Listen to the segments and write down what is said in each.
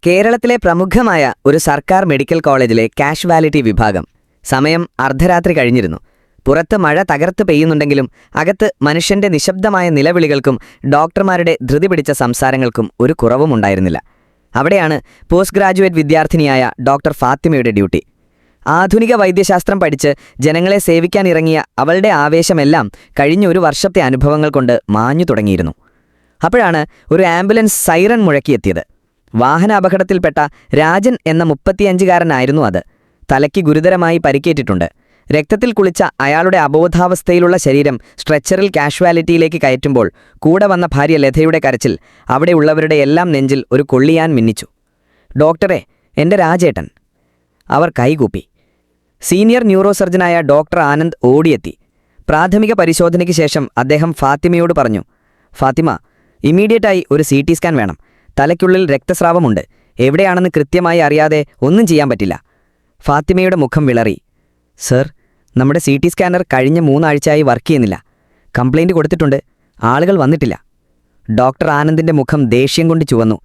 കേരളത്തിലെ പ്രമുഖമായ ഒരു സർക്കാർ മെഡിക്കൽ കോളേജിലെ കാഷ്വാലിറ്റി വിഭാഗം. സമയം അർദ്ധരാത്രി കഴിഞ്ഞിരുന്നു. പുറത്ത് മഴ തകർത്ത് പെയ്യുന്നുണ്ടെങ്കിലും അകത്ത് മനുഷ്യന്റെ നിശബ്ദമായ നിലവിളികൾക്കും ഡോക്ടർമാരുടെ ധൃതി പിടിച്ച സംസാരങ്ങൾക്കും ഒരു കുറവുമുണ്ടായിരുന്നില്ല. അവിടെയാണ് പോസ്റ്റ് ഗ്രാജുവേറ്റ് വിദ്യാർത്ഥിനിയായ ഡോക്ടർ ഫാത്തിമയുടെ ഡ്യൂട്ടി. ആധുനിക വൈദ്യശാസ്ത്രം പഠിച്ച് ജനങ്ങളെ സേവിക്കാനിറങ്ങിയ അവളുടെ ആവേശമെല്ലാം കഴിഞ്ഞ ഒരു വർഷത്തെ അനുഭവങ്ങൾ കൊണ്ട് മാഞ്ഞു തുടങ്ങിയിരുന്നു. അപ്പോഴാണ് ഒരു ആംബുലൻസ് സൈറൺ മുഴക്കിയെത്തിയത്. വാഹന അപകടത്തിൽപ്പെട്ട രാജൻ എന്ന 35-കാരനായിരുന്നു അത്. തലയ്ക്ക് ഗുരുതരമായി പരിക്കേറ്റിട്ടുണ്ട്. രക്തത്തിൽ കുളിച്ച അയാളുടെ അബോധാവസ്ഥയിലുള്ള ശരീരം സ്ട്രെച്ചറിൽ കാഷ്വാലിറ്റിയിലേക്ക് കയറ്റുമ്പോൾ കൂടെ വന്ന ഭാര്യ ലതയുടെ കരച്ചിൽ അവിടെയുള്ളവരുടെ എല്ലാം നെഞ്ചിൽ ഒരു കൊള്ളിയാൻ മിന്നിച്ചു. "ഡോക്ടറെ, എൻ്റെ രാജേട്ടൻ." അവർ കൈകൂപ്പി. സീനിയർ ന്യൂറോസർജനായ ഡോക്ടർ ആനന്ദ് ഓടിയെത്തി. പ്രാഥമിക പരിശോധനയ്ക്ക് ശേഷം അദ്ദേഹം ഫാത്തിമയോട് പറഞ്ഞു, "ഫാത്തിമ, ഇമ്മീഡിയറ്റായി ഒരു CT സ്കാൻ വേണം. തലയ്ക്കുള്ളിൽ രക്തസ്രാവമുണ്ട്. എവിടെയാണെന്ന് കൃത്യമായി അറിയാതെ ഒന്നും ചെയ്യാൻ പറ്റില്ല." ഫാത്തിമയുടെ മുഖം വിളറി. "സർ, നമ്മുടെ CT സ്കാനർ കഴിഞ്ഞ 3 ആഴ്ചയായി വർക്ക് ചെയ്യുന്നില്ല. കംപ്ലൈൻറ്റ് കൊടുത്തിട്ടുണ്ട്. ആളുകൾ വന്നിട്ടില്ല." ഡോക്ടർ ആനന്ദിന്റെ മുഖം ദേഷ്യം കൊണ്ട് ചുവന്നു.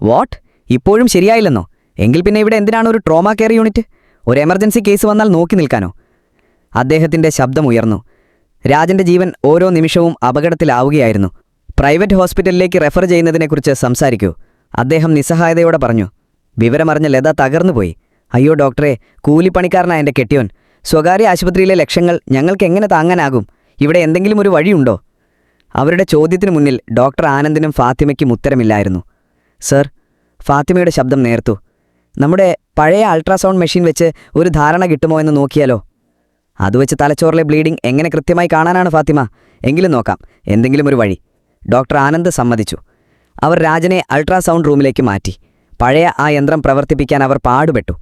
"വാട്ട്? ഇപ്പോഴും ശരിയായില്ലെന്നോ? എങ്കിൽ പിന്നെ ഇവിടെ എന്തിനാണ് ഒരു ട്രോമാ കെയർ യൂണിറ്റ്? ഒരു എമർജൻസി കേസ് വന്നാൽ നോക്കി നിൽക്കാനോ?" അദ്ദേഹത്തിന്റെ ശബ്ദം ഉയർന്നു. രാജന്റെ ജീവൻ ഓരോ നിമിഷവും അപകടത്തിലാവുകയായിരുന്നു. "പ്രൈവറ്റ് ഹോസ്പിറ്റലിലേക്ക് റെഫർ ചെയ്യുന്നതിനെക്കുറിച്ച് സംസാരിക്കൂ." അദ്ദേഹം നിസ്സഹായതയോടെ പറഞ്ഞു. വിവരമറിഞ്ഞ ലത തകർന്നുപോയി. "അയ്യോ ഡോക്ടറെ, കൂലിപ്പണിക്കാരനായ എൻ്റെ കെട്ടിയോൻ. സ്വകാര്യ ആശുപത്രിയിലെ ലക്ഷങ്ങൾ ഞങ്ങൾക്ക് എങ്ങനെ താങ്ങാനാകും? ഇവിടെ എന്തെങ്കിലും ഒരു വഴിയുണ്ടോ?" അവരുടെ ചോദ്യത്തിനു മുന്നിൽ ഡോക്ടർ ആനന്ദിനും ഫാത്തിമയ്ക്കും ഉത്തരമില്ലായിരുന്നു. "സർ," ഫാത്തിമയുടെ ശബ്ദം നേർത്തു, "നമ്മുടെ പഴയ അൾട്രാസൗണ്ട് മെഷീൻ വെച്ച് ഒരു ധാരണ കിട്ടുമോ എന്ന് നോക്കിയാലോ?" "അതുവെച്ച് തലച്ചോറിലെ ബ്ലീഡിംഗ് എങ്ങനെ കൃത്യമായി കാണാനാണ് ഫാത്തിമ? എങ്കിലും നോക്കാം, എന്തെങ്കിലും ഒരു വഴി." ഡോക്ടർ ആനന്ദ് സമ്മതിച്ചു. അവർ രാജനെ അൾട്രാസൗണ്ട് റൂമിലേക്ക് മാറ്റി. പഴയ ആ യന്ത്രം പ്രവർത്തിപ്പിക്കാൻ അവർ പാടുപെട്ടു.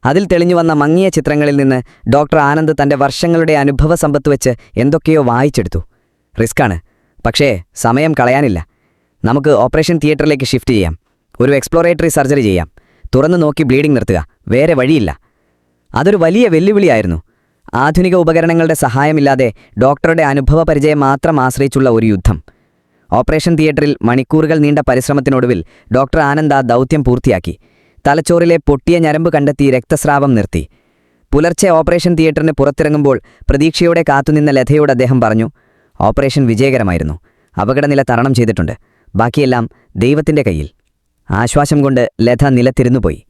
അതിൽ തെളിഞ്ഞു വന്ന മങ്ങിയ ചിത്രങ്ങളിൽ നിന്ന് ഡോക്ടർ ആനന്ദ് തൻ്റെ വർഷങ്ങളുടെ അനുഭവ സമ്പത്ത് വെച്ച് എന്തൊക്കെയോ വായിച്ചെടുത്തു. "റിസ്ക്കാണ്, പക്ഷേ സമയം കളയാനില്ല. നമുക്ക് ഓപ്പറേഷൻ തിയേറ്ററിലേക്ക് ഷിഫ്റ്റ് ചെയ്യാം. ഒരു എക്സ്പ്ലോറേറ്ററി സർജറി ചെയ്യാം. തുറന്നു നോക്കി ബ്ലീഡിംഗ് നിർത്തുക. വേറെ വഴിയില്ല." അതൊരു വലിയ വെല്ലുവിളിയായിരുന്നു. ആധുനിക ഉപകരണങ്ങളുടെ സഹായമില്ലാതെ ഡോക്ടറുടെ അനുഭവ പരിചയം മാത്രം ആശ്രയിച്ചുള്ള ഒരു യുദ്ധം. ഓപ്പറേഷൻ തിയേറ്ററിൽ മണിക്കൂറുകൾ നീണ്ട പരിശ്രമത്തിനൊടുവിൽ ഡോക്ടർ ആനന്ദ് ആ ദൗത്യം പൂർത്തിയാക്കി. തലച്ചോറിലെ പൊട്ടിയ ഞരമ്പ് കണ്ടെത്തി രക്തസ്രാവം നിർത്തി. പുലർച്ചെ ഓപ്പറേഷൻ തിയേറ്ററിന് പുറത്തിറങ്ങുമ്പോൾ പ്രതീക്ഷയോടെ കാത്തുനിന്ന ലതയോട് അദ്ദേഹം പറഞ്ഞു, "ഓപ്പറേഷൻ വിജയകരമായിരുന്നു. അപകടനില തരണം ചെയ്തിട്ടുണ്ട്. ബാക്കിയെല്ലാം ദൈവത്തിൻ്റെ കയ്യിൽ." ആശ്വാസം കൊണ്ട് ലത നിലത്തിരുന്നുപോയി.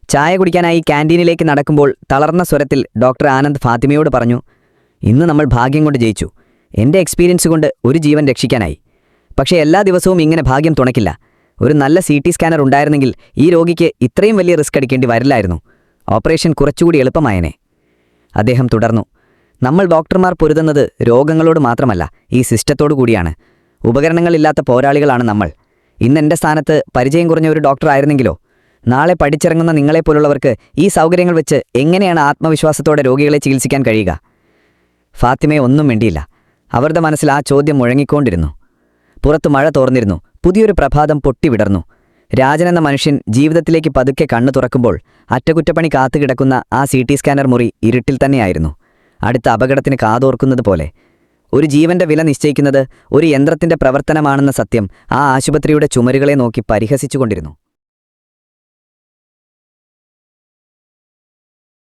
ചായ കുടിക്കാനായി ക്യാൻറ്റീനിലേക്ക് നടക്കുമ്പോൾ തളർന്ന സ്വരത്തിൽ ഡോക്ടർ ആനന്ദ് ഫാത്തിമയോട് പറഞ്ഞു, "ഇന്ന് നമ്മൾ ഭാഗ്യം കൊണ്ട് ജയിച്ചു. എൻ്റെ എക്സ്പീരിയൻസ് കൊണ്ട് ഒരു ജീവൻ രക്ഷിക്കാനായി. പക്ഷേ എല്ലാ ദിവസവും ഇങ്ങനെ ഭാഗ്യം തുണയ്ക്കില്ല. ഒരു നല്ല CT സ്കാനർ ഉണ്ടായിരുന്നെങ്കിൽ ഈ രോഗിക്ക് ഇത്രയും വലിയ റിസ്ക് എടുക്കേണ്ടി വരില്ലായിരുന്നു. ഓപ്പറേഷൻ കുറച്ചുകൂടി എളുപ്പമായനെ." അദ്ദേഹം തുടർന്നു, "നമ്മൾ ഡോക്ടർമാർ പൊരുതുന്നത് രോഗങ്ങളോട് മാത്രമല്ല, ഈ സിസ്റ്റത്തോടു കൂടിയാണ്. ഉപകരണങ്ങളില്ലാത്ത പോരാളികളാണ് നമ്മൾ. ഇന്ന് എൻ്റെ സ്ഥാനത്ത് പരിചയം കുറഞ്ഞ ഒരു ഡോക്ടർ ആയിരുന്നെങ്കിലോ? നാളെ പഠിച്ചിറങ്ങുന്ന നിങ്ങളെപ്പോലുള്ളവർക്ക് ഈ സൗകര്യങ്ങൾ വെച്ച് എങ്ങനെയാണ് ആത്മവിശ്വാസത്തോടെ രോഗികളെ ചികിത്സിക്കാൻ കഴിയുക?" ഫാത്തിമയെ ഒന്നും മിണ്ടിയില്ല. അവരുടെ മനസ്സിൽ ആ ചോദ്യം മുഴങ്ങിക്കൊണ്ടിരുന്നു. പുറത്തു മഴ തോർന്നിരുന്നു. പുതിയൊരു പ്രഭാതം പൊട്ടിവിടർന്നു. രാജനെന്ന മനുഷ്യൻ ജീവിതത്തിലേക്ക് പതുക്കെ കണ്ണു തുറക്കുമ്പോൾ അറ്റകുറ്റപ്പണി കാത്തുകിടക്കുന്ന ആ CT സ്കാനർ മുറി ഇരുട്ടിൽ തന്നെയായിരുന്നു. അടുത്ത അപകടത്തിന് കാതോർക്കുന്നത് പോലെ. ഒരു ജീവന്റെ വില നിശ്ചയിക്കുന്നത് ഒരു യന്ത്രത്തിന്റെ പ്രവർത്തനമാണെന്ന സത്യം ആ ആശുപത്രിയുടെ ചുമരുകളെ നോക്കി പരിഹസിച്ചുകൊണ്ടിരുന്നു.